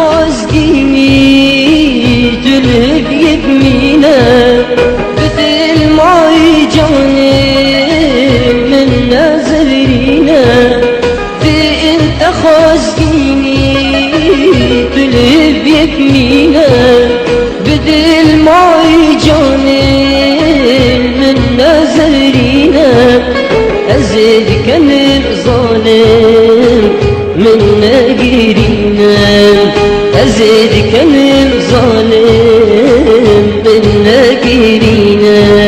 خازقيني تلهب يبمينا بدل ما يجاني من نازلينا في انت خازقيني تلهب يبمينا بدل ما يجاني من نازلينا أزيد كان ظالم من ناقرينا أزيد كان ظالم من ناقرينا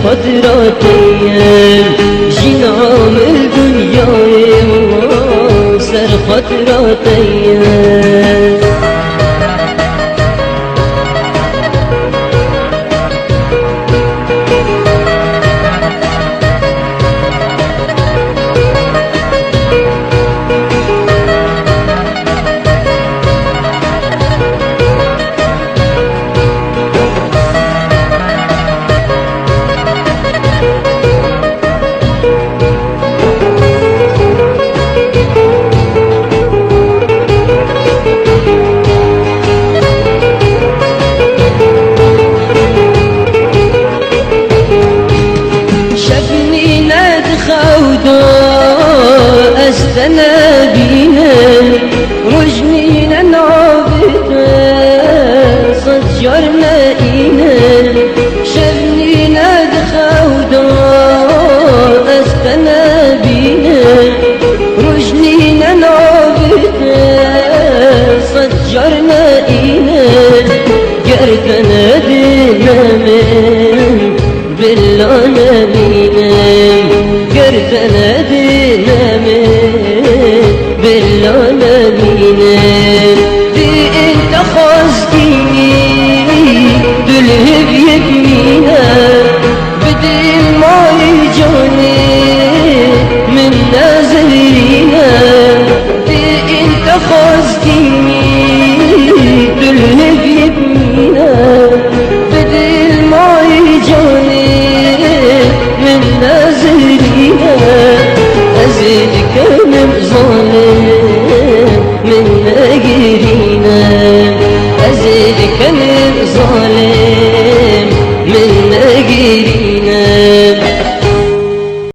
خطراتي جنام الدنيا سر خطراتي أستنى بينا رجنينا نعبدا صدجرنا إينا شبنينا دخودا أستنى بينا رجنينا نعبدا صدجرنا إينا قردنا دينا من بالله نبينا قردنا دينا بالعالمين في انت خازقيني دلهب يبنينا بدل ما يجاني من نازلينا في انت خازقيني دلهب يبنينا بدل ما يجاني من نازلينا أزيد كان ظالم من ناقرينا أزيد كان ظالم